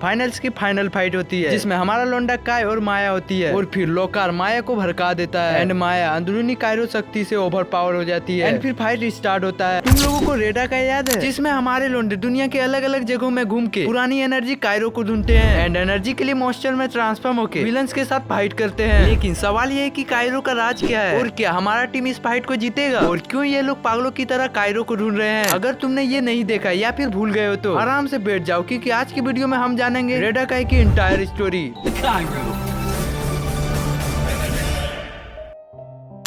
Finals की final fight होती है जिसमें हमारा लोंडा काय और माया होती है और फिर लोकार माया को भड़का देता है एंड माया अंदरूनी कायरो शक्ति से ओवर पावर हो जाती है एंड फिर फाइट स्टार्ट होता है। तुम लोगों को रेडा का याद है जिसमें हमारे लोंडे दुनिया के अलग अलग जगहों में घूम के पुरानी एनर्जी कायरो को ढूंढते हैं एंड एनर्जी के लिए मॉन्स्टर में ट्रांसफॉर्म होकर विलन्स के साथ फाइट करते हैं। लेकिन सवाल ये है कि कायरो का राज क्या है और क्या हमारा टीम इस फाइट को जीतेगा और क्यों ये लोग पागलों की तरह कायरो को ढूंढ रहे हैं। अगर तुमने ये नहीं देखा या फिर भूल गए हो तो आराम से बैठ जाओ क्योंकि आज की वीडियो में हम जानेंगे रेडा काय की एंटायर स्टोरी।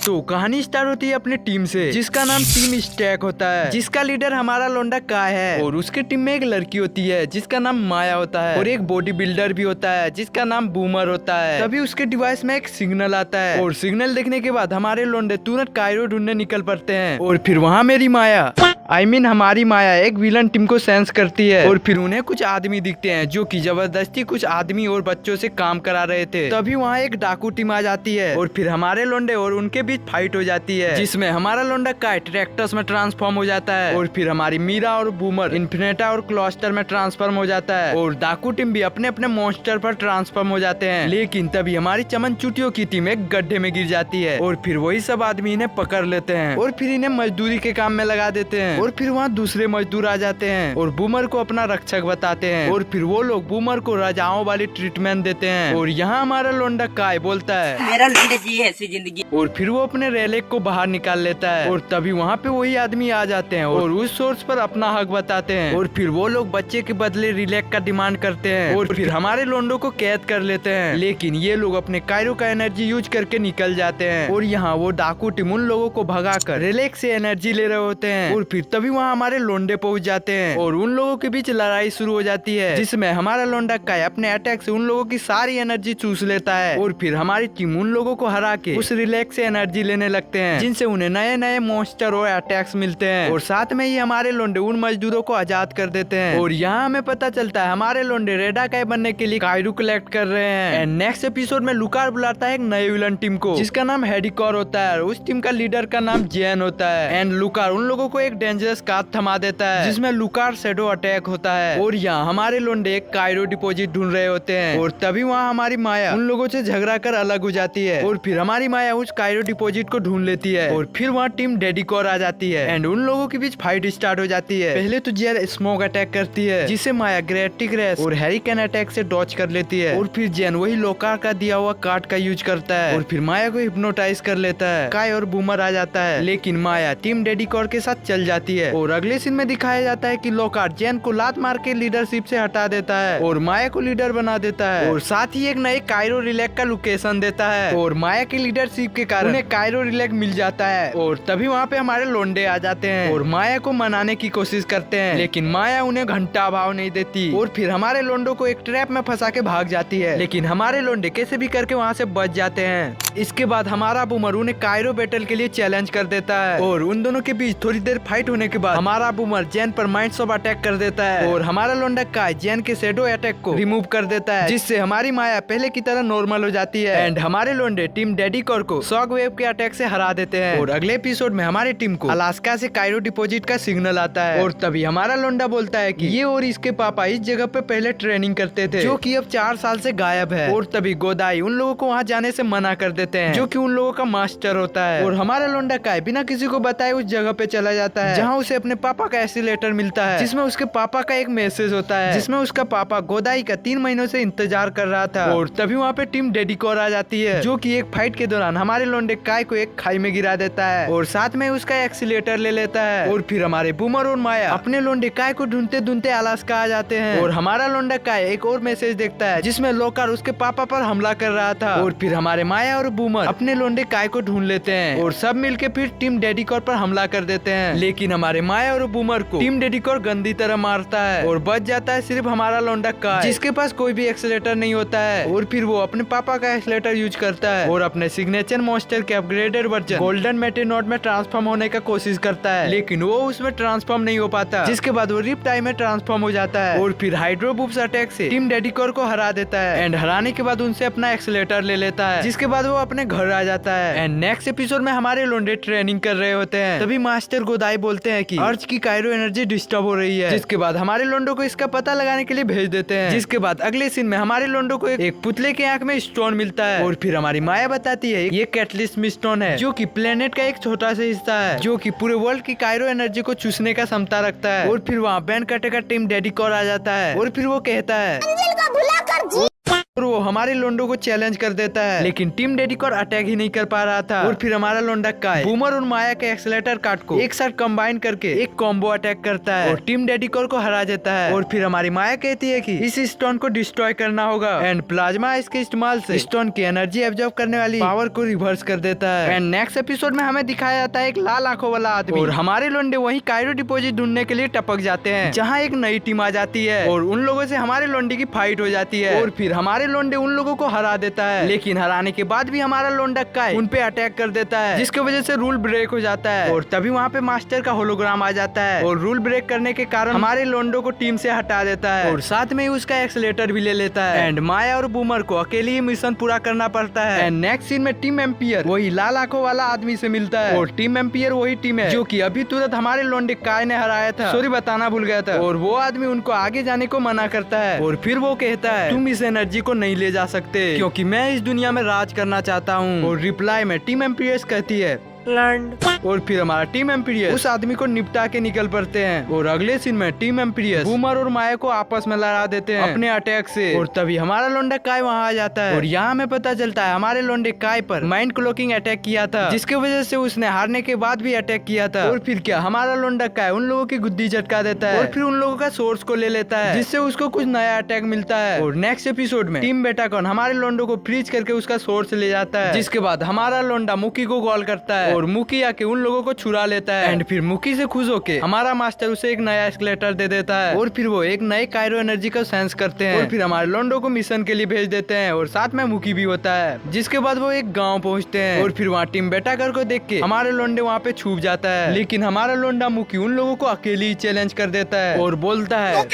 तो कहानी स्टार्ट होती है अपने टीम से जिसका नाम टीम स्टैक होता है, जिसका लीडर हमारा लोंडा काय है और उसके टीम में एक लड़की होती है जिसका नाम माया होता है और एक बॉडी बिल्डर भी होता है जिसका नाम बूमर होता है। तभी उसके डिवाइस में एक सिग्नल आता है और सिग्नल देखने के बाद हमारे लोंडे तुरंत कायरो ढूंढने निकल पड़ते हैं और फिर वहाँ मेरी माया हमारी माया एक विलन टीम को सेंस करती है और फिर उन्हें कुछ आदमी दिखते हैं जो कि जबरदस्ती कुछ आदमी और बच्चों से काम करा रहे थे। तभी वहाँ एक डाकू टीम आ जाती है और फिर हमारे लोंडे और उनके बीच फाइट हो जाती है जिसमें हमारा लोंडा काय ट्रैक्टर्स में ट्रांसफॉर्म हो जाता है और फिर हमारी मीरा और बूमर इन्फिनेटा और क्लॉस्टर में ट्रांसफॉर्म हो जाता है और डाकू टीम भी अपने अपने मॉन्स्टर पर ट्रांसफॉर्म हो जाते हैं। लेकिन तभी हमारी चमन चुटियों की टीम एक गड्ढे में गिर जाती है और फिर वही सब आदमी इन्हें पकड़ लेते हैं और फिर इन्हें मजदूरी के काम में लगा देते हैं और फिर वहाँ दूसरे मजदूर आ जाते हैं और बूमर को अपना रक्षक बताते हैं और फिर वो लोग बूमर को राजाओं वाली ट्रीटमेंट देते हैं और यहाँ हमारा लोंडा काय बोलता है मेरा लोंडा जी ऐसी जिंदगी और फिर वो अपने रेलेक को बाहर निकाल लेता है और तभी वहाँ पे वही आदमी आ जाते हैं और उस सोर्स पर अपना हक बताते हैं और फिर वो लोग बच्चे के बदले रिलेक का डिमांड करते हैं और फिर हमारे लोंडो को कैद कर लेते हैं। लेकिन ये लोग अपने कायरो का एनर्जी यूज करके निकल जाते हैं और यहाँ वो डाकू टीम उन लोगों को भगाकर रिलेक से एनर्जी ले रहे होते हैं और फिर तभी वहाँ हमारे लोंडे पहुंच जाते हैं और उन लोगों के बीच लड़ाई शुरू हो जाती है जिसमें हमारा लोंडा काय अपने अटैक से उन लोगों की सारी एनर्जी चूस लेता है और फिर हमारी टीम उन लोगों को हरा के उस रिलेक्स से एनर्जी लेने लगते हैं जिनसे उन्हें नए नए मॉन्स्टर और अटैक्स मिलते हैं और साथ में ही हमारे लोंडे उन मजदूरों को आजाद कर देते हैं और यहाँ हमें पता चलता है हमारे लोंडे रेडा काय बनने के लिए कायरो कलेक्ट कर रहे हैं। एंड नेक्स्ट एपिसोड में लुकार बुलाता है एक नए विलन टीम को जिसका नाम हेडिकॉर होता है और उस टीम का लीडर का नाम जैन होता है एंड लुकार उन लोगों को एक डेंजरस कार थमा देता है जिसमें लुकार शैडो अटैक होता है और यहाँ हमारे लोंडे एक कायरो डिपॉजिट ढूंढ रहे होते हैं और तभी वहाँ हमारी माया उन लोगों से झगड़ा कर अलग हो जाती है और फिर हमारी माया उस कायरो डिपॉजिट को ढूंढ लेती है और फिर वहाँ टीम डेडिकोर आ जाती है एंड उन लोगों के बीच फाइट स्टार्ट हो जाती है। पहले तो जेन स्मोक अटैक करती है जिसे माया ग्रेटिक रेस और हैरिकेन अटैक से डॉच कर लेती है और फिर जेन वही लोकार का दिया हुआ कार्ड का यूज करता है और फिर माया को हिप्नोटाइज कर लेता है। काय और बूमर आ जाता है लेकिन माया टीम डेडिकोर के साथ चल जाती है और अगले सीन में दिखाया जाता है कि लोकार जेन को लात मार के लीडरशिप से हटा देता है और माया को लीडर बना देता है और साथ ही एक नए कायरो रिलेक का लोकेशन देता है और माया की लीडरशिप के कारण उन्हें कायरो रिलेक मिल जाता है और तभी वहाँ पे हमारे लोंडे आ जाते हैं और माया को मनाने की कोशिश करते हैं लेकिन माया उन्हें घंटा भाव नहीं देती और फिर हमारे लोंडो को एक ट्रैप में फंसा के भाग जाती है लेकिन हमारे लोंडे कैसे भी करके वहाँ से बच जाते हैं। इसके बाद हमारा बूमर उन्हें कायरो बैटल के लिए चैलेंज कर देता है और उन दोनों के बीच थोड़ी देर फाइट होने के बाद हमारा बूमर जैन पर माइंड्स ऑफ अटैक कर देता है और हमारा लोंडा काय जैन के शैडो अटैक को रिमूव कर देता है जिससे हमारी माया पहले की तरह नॉर्मल हो जाती है एंड हमारे लोंडे टीम डेडिकोर को शॉक वेव के अटैक से हरा देते हैं और अगले एपिसोड में हमारी टीम को अलास्का से कायरो डिपॉजिट का सिग्नल आता है और तभी हमारा लोंडा बोलता है कि ये और इसके पापा इस जगह पे पहले ट्रेनिंग करते थे जो कि अब 4 साल से गायब है और तभी गोदाई उन लोगों को वहाँ जाने से मना कर देते हैं जो कि उन लोगों का मास्टर होता है और हमारा लोंडा काय बिना किसी को बताए उस जगह पे चला जाता है जहाँ उसे अपने पापा का ऐसी लेटर मिलता है जिसमें उसके पापा का एक मैसेज होता है जिसमें उसका पापा गोदाई का 3 महीनों से इंतजार कर रहा था और तभी वहाँ पे टीम डेडिकोर आ जाती है जो कि एक फाइट के दौरान हमारे लोंडे काय को एक खाई में गिरा देता है और साथ में उसका एक्सीलेटर ले लेता है और फिर हमारे बूमर और माया अपने लोंडे काय को ढूंढते ढूंढते अलास्का आ जाते हैं और हमारा लोंडा काय एक और मैसेज देखता है जिसमें लोकार उसके पापा पर हमला कर रहा था और फिर हमारे माया और बूमर अपने लोंडे काय को ढूंढ लेते हैं और सब मिलके फिर टीम डेडिकोर पर हमला कर देते हैं लेकिन हमारे माया और बूमर को टीम डेडिकोर गंदी तरह मारता है और बच जाता है सिर्फ हमारा लोंडा काय जिसके पास कोई भी एक्सीलेटर नहीं होता है और फिर वो अपने पापा का एक्सीलेटर यूज करता है और अपने सिग्नेचर मॉन्स्टर के अपग्रेडेड वर्जन गोल्डन मेटेनॉट में ट्रांसफॉर्म होने का कोशिश करता है लेकिन वो उसमें ट्रांसफॉर्म नहीं हो पाता जिसके बाद वो रिप टाइम में ट्रांसफॉर्म हो जाता है और फिर हाइड्रो बूप्स अटैक से टीम डेडिकोर को हरा देता है एंड हराने के बाद उनसे अपना एक्सीलेटर ले लेता है जिसके बाद वो अपने घर आ जाता है एंड नेक्स्ट एपिसोड में हमारे लोंडे ट्रेनिंग कर रहे होते हैं तभी मास्टर गोदाई बोलता बोलते हैं कि अर्थ की कायरो एनर्जी डिस्टर्ब हो रही है। जिसके बाद हमारे लोंडो को इसका पता लगाने के लिए भेज देते हैं। जिसके बाद अगले सीन में हमारे लोंडो को एक पुतले के आंख में स्टोन मिलता है और फिर हमारी माया बताती है ये कैटलिस्ट स्टोन है जो कि प्लेनेट का एक छोटा सा हिस्सा है जो कि पूरे वर्ल्ड की कायरो एनर्जी को चूसने का क्षमता रखता है। और फिर वहाँ बैन कटे का टीम डेडिकोर आ जाता है और फिर वो कहता है और वो हमारे लोंडो को चैलेंज कर देता है, लेकिन टीम डेडिकोर अटैक ही नहीं कर पा रहा था। और फिर हमारा लोंडा काय बूमर और माया के एक्सेलेटर कार्ड को एक साथ कंबाइन करके एक कॉम्बो अटैक करता है और टीम डेडिकोर को हरा देता है। और फिर हमारी माया कहती है कि इस स्टोन को डिस्ट्रॉय करना होगा एंड प्लाज्मा इसके इस्तेमाल से स्टोन की एनर्जी एब्जॉर्ब करने वाली पावर को रिवर्स कर देता है। एंड नेक्स्ट एपिसोड में हमें दिखाया जाता है एक लाल आंखों वाला आदमी और हमारे लोंडे वही कायरो डिपोजिट ढूंढने के लिए टपक जाते हैं जहाँ एक नई टीम आ जाती है और उन लोगों से हमारे लोंडे की फाइट हो जाती है। और फिर हमारे लोंडे उन लोगों को हरा देता है, लेकिन हराने के बाद भी हमारा लोंडा काय उन पे अटैक कर देता है जिसकी वजह से रूल ब्रेक हो जाता है। और तभी वहाँ पे मास्टर का होलोग्राम आ जाता है और रूल ब्रेक करने के कारण हमारे लोंडो को टीम से हटा देता है और साथ में ही उसका एक्सेलेटर भी ले लेता है। एंड माया और बूमर को अकेले ही मिशन पूरा करना पड़ता है। एंड नेक्स्ट सीन में टीम एम्पियर वही लाल आंखों वाला आदमी से मिलता है और टीम एम्पियर वही टीम है जो कि अभी तुरंत हमारे लोंडे काय ने हराया था, सॉरी बताना भूल गया था। और वो आदमी उनको आगे जाने को मना करता है और फिर वो कहता है तुम इस एनर्जी को नहीं ले जा सकते क्योंकि मैं इस दुनिया में राज करना चाहता हूँ। और रिप्लाई में टीम एम्पियर्स कहती है और फिर हमारा टीम एम्पियर्स उस आदमी को निपटा के निकल पड़ते हैं। और अगले सीन में टीम एम्पियर्स बूमर और माया को आपस में लड़ा देते हैं अपने अटैक से। और तभी हमारा लोंडा काय वहाँ आ जाता है और यहाँ हमें पता चलता है हमारे लोंडे काय पर माइंड क्लोकिंग अटैक किया था जिसकी वजह से उसने हारने के बाद भी अटैक किया था। और फिर क्या हमारा लोंडा काय उन लोगों की गुद्दी झटका देता है और फिर उन लोगों का सोर्स को ले लेता है जिससे उसको कुछ नया अटैक मिलता है। और नेक्स्ट एपिसोड में टीम बेटाकॉन हमारे लोंडो को फ्रीज करके उसका सोर्स ले जाता है जिसके बाद हमारा लोंडा मुकी को कॉल करता है और मुकी आके उन लोगों को छुड़ा लेता है। एंड फिर मुकी से खुश होके हमारा मास्टर उसे एक नया एस्केलेटर दे देता है और फिर वो एक नए कायरो एनर्जी को सेंस करते हैं और फिर हमारे लोंडो को मिशन के लिए भेज देते हैं और साथ में मुकी भी होता है। जिसके बाद वो एक गांव पहुंचते हैं और फिर वहाँ टीम बेटाकर को देख के हमारे लोंडे वहाँ पे छूट जाता है, लेकिन हमारा लोंडा मुकी उन लोगों को अकेले ही चैलेंज कर देता है और बोलता है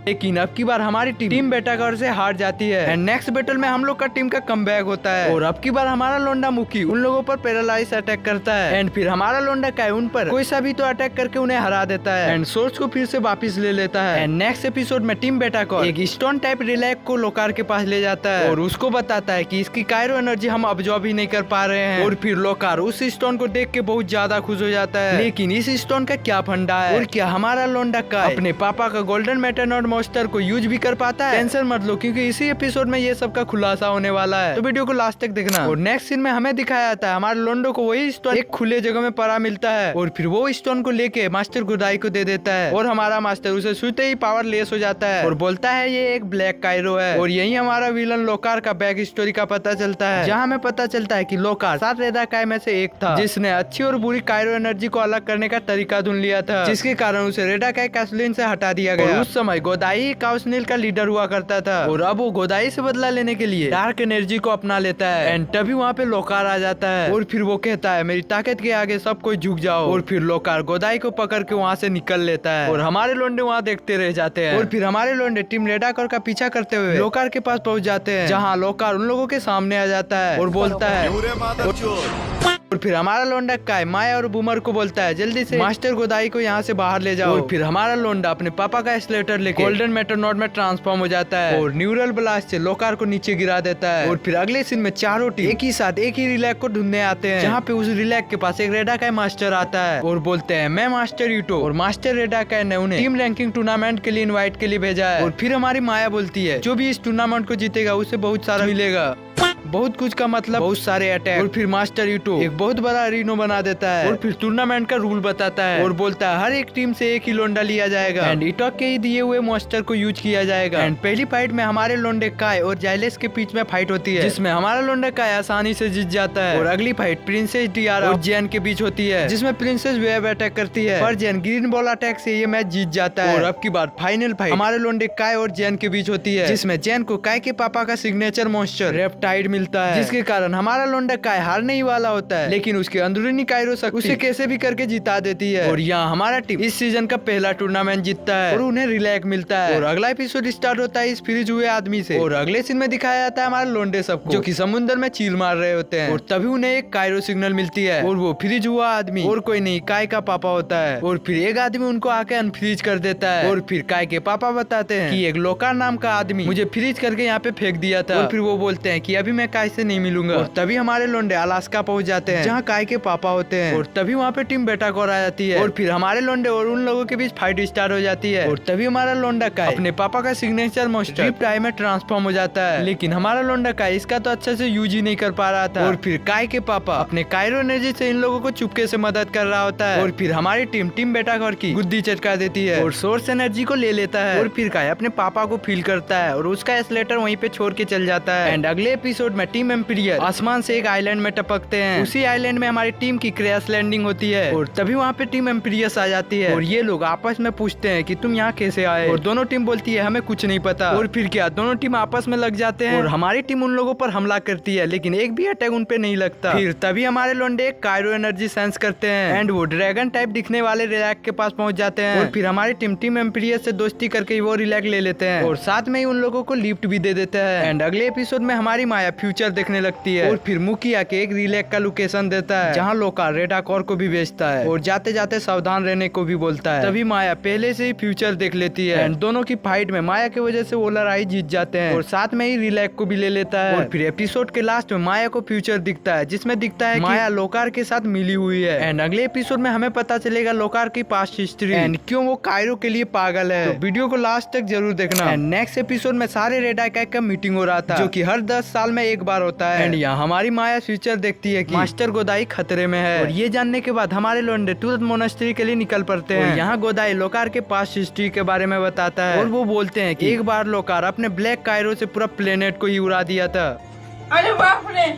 लेकिन अब की बार हमारी टीम बेटाकर से हार जाती है। एंड नेक्स्ट बैटल में हम लोग का टीम का कमबैक होता है और अब की बार हमारा लोंडा मुकी उन लोगों पर पैरालाइज अटैक करता है। एंड फिर हमारा लोंडा काय उन पर कोई सा भी तो अटैक करके उन्हें हरा देता है एंड सोर्स को फिर से वापस ले लेता है। एंड नेक्स्ट एपिसोड में टीम बेटाकर एक स्टोन टाइप रिलैक को लोकार के पास ले जाता है और उसको बताता है कि इसकी कायरो एनर्जी हम अब्सॉर्ब ही नहीं कर पा रहे हैं। और फिर लोकार उस स्टोन को देख के बहुत ज्यादा खुश हो जाता है, लेकिन इस स्टोन का क्या फंडा है और क्या हमारा लोंडा काय अपने पापा का गोल्डन मेटानॉड मॉन्स्टर को यूज भी कर पाता है। टेंशन मत लो क्योंकि इसी एपिसोड में ये सब का खुलासा होने वाला है, तो वीडियो को लास्ट तक देखना। और नेक्स्ट सीन में हमें दिखाया जाता है हमारे लोंडो को वही स्टोन एक खुले जगह में पड़ा मिलता है और फिर वो स्टोन को लेके मास्टर गोदाई को दे देता है और हमारा मास्टर उसे छूते ही पावर लेस हो जाता है और बोलता है ये एक ब्लैक कायरो है। और यही हमारा विलन लोकार का बैक स्टोरी का पता चलता है, जहाँ हमें पता चलता है कि लोकार 7 रेदा काय में से एक था जिसने अच्छी और बुरी कायरो एनर्जी को अलग करने का तरीका ढूंढ लिया था, जिसके कारण उसे रेडा काय काउंसिल से हटा दिया गया। उस समय गोदाई काउंसिल का लीडर हुआ करता था और अब वो गोदाई से बदला लेने के लिए डार्क एनर्जी को अपना लेता है। एंड तभी वहाँ पे लोकार आ जाता है और फिर वो कहता है मेरी ताकत के आगे सब कोई झुक जाओ। और फिर लोकार गोदाई को पकड़ के वहाँ से निकल लेता है और हमारे लोंडे वहाँ देखते रह जाते हैं। और फिर हमारे लोंडे टीम रेडाकर का पीछा करते हुए लोकार के पास पहुँच जाते हैं, जहाँ लोकार उन लोगों के सामने आ जाता है और बोलता है और फिर हमारा लोंडा काय माया और बूमर को बोलता है जल्दी से मास्टर गोदाई को यहाँ से बाहर ले जाओ। और फिर हमारा लोंडा अपने पापा का एस्केलेटर लेके गोल्डन मेटानॉड में ट्रांसफॉर्म हो जाता है और न्यूरल ब्लास्ट से लोकार को नीचे गिरा देता है। और फिर अगले सीन में चारों टीम एक ही साथ एक ही रिलैक को ढूंढने आते हैं, जहाँ पे उस रिलैक के पास एक रेडा काय मास्टर आता है और बोलते हैं मैं मास्टर यूटो। और मास्टर रेडा काय ने उन्हें टीम रैंकिंग टूर्नामेंट के लिए इन्वाइट के लिए भेजा है। और फिर हमारी माया बोलती है जो भी इस टूर्नामेंट को जीतेगा उसे बहुत सारा मिलेगा, बहुत कुछ का मतलब बहुत सारे अटैक। और फिर मास्टर यूटो एक बहुत बड़ा अरीनो बना देता है और फिर टूर्नामेंट का रूल बताता है और बोलता है हर एक टीम से एक ही लोंडा लिया जाएगा एंड इटॉक के ही दिए हुए मॉन्स्टर को यूज किया जाएगा। एंड पहली फाइट में हमारे लोंडे काय और जाइलेस के बीच में फाइट होती है, जिसमें हमारा लोंडा काय आसानी से जीत जाता है। और अगली फाइट प्रिंसेस डियारा और जैन के बीच होती है, जिसमें प्रिंसेस वेव अटैक करती है पर जैन ग्रीन बॉल अटैक से ये मैच जीत जाता है। और अब की बार फाइनल फाइट हमारे लोंडे काय और जैन के बीच होती है, जिसमें जैन को काय के पापा का सिग्नेचर मॉन्स्टर रेप्टाइड मिलता है, जिसके कारण हमारा लोंडा काय हार नहीं वाला होता है, लेकिन उसके अंदरूनी कायरो शक्ति उसे कैसे भी करके जिता देती है। और यहाँ हमारा टीम इस सीजन का पहला टूर्नामेंट जीतता है और उन्हें रिलैक मिलता है। और अगला एपिसोड स्टार्ट होता है इस फ्रीज हुए आदमी से। और अगले सीन में दिखाया जाता है हमारे लोंडे सबको जो कि समुद्र में चील मार रहे होते हैं। और तभी उन्हें एक कायरो सिग्नल मिलती है और वो फ्रीज हुआ आदमी और कोई नहीं काय का पापा होता है। और फिर एक आदमी उनको आके अनफ्रीज कर देता है। और फिर काय के पापा बताते हैं कि एक लोकार नाम का आदमी मुझे फ्रीज करके यहाँ पे फेंक दिया था। और फिर वो बोलते हैं कि अभी मैं काय से नहीं मिलूंगा। और तभी हमारे लोंडे अलास्का पहुंच जाते हैं जहाँ काय के पापा होते हैं। और तभी वहाँ पे टीम बेटा को आ जाती है। और फिर हमारे लोंडे और उन लोगों के बीच फाइट स्टार्ट हो जाती है। और तभी हमारा लोंडा काय अपने पापा का सिग्नेचर मोस्टर ड्रिफ्ट आई में ट्रांसफॉर्म हो जाता है। लेकिन हमारा लोंडा काय इसका तो अच्छे से यूज ही नहीं कर पा रहा था। और फिर काय के पापा अपने कायरो एनर्जी से इन लोगों को चुपके से मदद कर रहा होता है। और फिर हमारी टीम बेटा घर की गुद्दी चटका देती है और सोर्स एनर्जी को ले लेता है। और फिर काय अपने पापा को फील करता है और उसका एस्लेटर वहीं पे छोड़ के चल जाता है। एंड अगले एपिसोड में टीम एम्पीरियर आसमान से एक आइलैंड में टपकते हैं। उसी आइलैंड में हमारी टीम की क्रैश लैंडिंग होती है। और तभी वहाँ पे टीम एम्पीरियस आ जाती है और ये लोग आपस में पूछते हैं कि तुम यहाँ कैसे आए। और दोनों टीम बोलती है हमें कुछ नहीं पता। और फिर क्या दोनों टीम आपस में लग जाते हैं और हमारी टीम उन लोगों पर हमला करती है, लेकिन एक भी अटैक उन पे नहीं लगता। फिर तभी हमारे लोंडे कायरो एनर्जी सेंस करते हैं एंड वो ड्रैगन टाइप दिखने वाले रिलैक के पास पहुंच जाते हैं। और फिर हमारी टीम एम्पीरियस से दोस्ती करके वो रिलैक ले लेते हैं और साथ में ही उन लोगों को लिफ्ट भी दे देते हैं। एंड अगले एपिसोड में हमारी माया फ्यूचर देखने लगती है और फिर मुखिया के एक रिलैक का लोकेशन देता है जहाँ लोकार रेडाकॉर को भी बेचता है और जाते जाते सावधान रहने को भी बोलता है। तभी माया पहले से ही फ्यूचर देख लेती है एंड दोनों की फाइट में माया की वजह से ओलर आई जीत जाते हैं और साथ में ही रिलैक को भी ले लेता है। और फिर एपिसोड के लास्ट में माया को फ्यूचर दिखता है जिसमें दिखता है माया लोकार के साथ मिली हुई है। एंड अगले एपिसोड में हमें पता चलेगा लोकार की पास्ट हिस्ट्री एंड क्यों वो कायरो के लिए पागल है। तो वीडियो को लास्ट तक जरूर देखना। एंड नेक्स्ट एपिसोड में सारे रेडाकाई का मीटिंग हो रहा था जो कि हर 10 साल में एक बार होता है। एंड यहाँ हमारी माया फ्यूचर देखती है कि मास्टर गोदाई खतरे में है। और ये जानने के बाद हमारे लोंडे तुरंत मोनेस्ट्री के लिए निकल पड़ते हैं। यहाँ गोदाई लोकार के पास्ट हिस्ट्री के बारे में बताता है और वो बोलते हैं कि एक बार लोकार अपने ब्लैक कायरो से पूरा प्लेनेट को ही उड़ा दिया था। अरे बाप रे।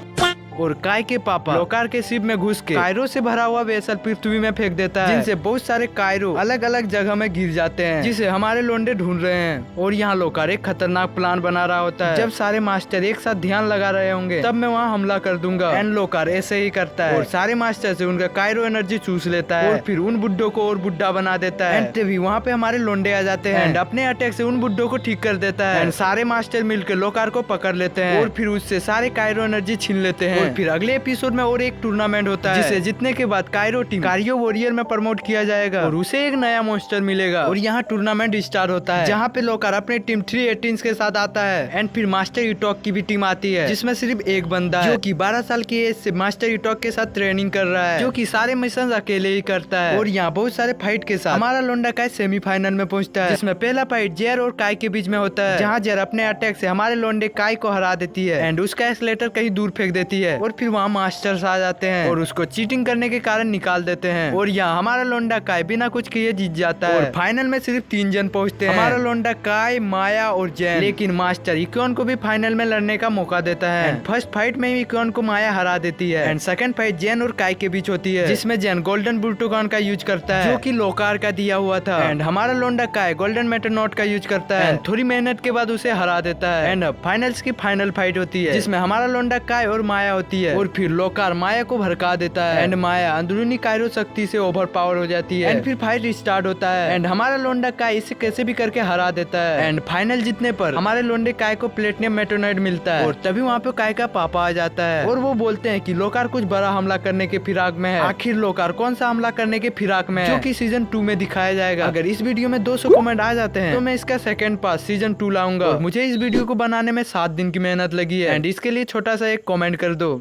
और काय के पापा लोकार के शिप में घुस के कायरो से भरा हुआ वेसल पृथ्वी में फेंक देता है जिनसे बहुत सारे कायरो अलग अलग जगह में गिर जाते हैं जिसे हमारे लोंडे ढूंढ रहे हैं। और यहाँ लोकार एक खतरनाक प्लान बना रहा होता है जब सारे मास्टर एक साथ ध्यान लगा रहे होंगे तब मैं वहाँ हमला कर दूंगा। एंड लोकार ऐसे ही करता है और सारे मास्टर से उनका कायरो एनर्जी चूस लेता है और फिर उन बुड्ढों को और बुड्ढा बना देता है। एंड तभी वहाँ पे हमारे लोंडे आ जाते हैं एंड अपने अटैक से उन बुड्ढों को ठीक कर देता है। एंड सारे मास्टर मिलकर लोकार को पकड़ लेते हैं और फिर उससे सारे कायरो एनर्जी छीन लेते हैं। और फिर अगले एपिसोड में और एक टूर्नामेंट होता है जिसे जीतने के बाद कायरो टीम कारियो वॉरियर में प्रमोट किया जाएगा और उसे एक नया मॉन्स्टर मिलेगा। और यहाँ टूर्नामेंट स्टार्ट होता है जहाँ पे लोकार अपने टीम 318 के साथ आता है। एंड फिर मास्टर इटॉक की भी टीम आती है जिसमें सिर्फ एक बंदा है जो कि 12 साल की एज से मास्टर इटॉक के साथ ट्रेनिंग कर रहा है जो कि सारे मिशन अकेले ही करता है। और यहाँ बहुत सारे फाइट के साथ हमारा लोंडा काय सेमीफाइनल में पहुंचता है जिसमें पहला फाइट जेर और काय के बीच में होता है जहाँ जेर अपने अटैक से हमारे लोंडे काय को हरा देती है एंड उसका एस्लेटर कहीं दूर फेंक देती है। और फिर वहाँ मास्टर्स आ जाते हैं और उसको चीटिंग करने के कारण निकाल देते हैं। और यहाँ हमारा लोंडा काय बिना कुछ किए जीत जाता है और फाइनल में सिर्फ 3 जन पहुंचते हैं, हमारा लोंडा काय, माया और जैन। लेकिन मास्टर इक्योन को भी फाइनल में लड़ने का मौका देता है। फर्स्ट फाइट में इक्योन को माया हरा देती है एंड सेकंड फाइट जैन और काय के बीच होती है जिसमें जैन गोल्डन बुल्टोकॉन का यूज करता है जो कि लोकार का दिया हुआ था। एंड हमारा लोंडा काय गोल्डन मेटरनॉट का यूज करता है। थोड़ी मेहनत के बाद उसे हरा देता है। एंड फाइनल्स की फाइनल फाइट होती है जिसमें हमारा लोंडा काय और माया होती है। और फिर लोकार माया को भड़का देता है एंड माया अंदरूनी कायरो शक्ति से ओवर पावर हो जाती है। एंड फिर फाइट स्टार्ट होता है एंड हमारा लोंडा काय इसे कैसे भी करके हरा देता है। एंड फाइनल जीतने पर हमारे लोंडे काय को प्लेटिनियम मेटोनाइट मिलता है। और तभी वहाँ पे काय का पापा आ जाता है और वो बोलते हैं कि लोकार कुछ बड़ा हमला करने के फिराक में है। आखिर लोकार कौन सा हमला करने के फिराक में है जो कि सीजन 2 में दिखाया जाएगा। अगर इस वीडियो में 200 कमेंट आ जाते हैं तो मैं इसका सेकंड पार्ट सीजन 2 लाऊंगा। मुझे इस वीडियो को बनाने में 7 दिन की मेहनत लगी है एंड इसके लिए छोटा सा एक कमेंट कर दो।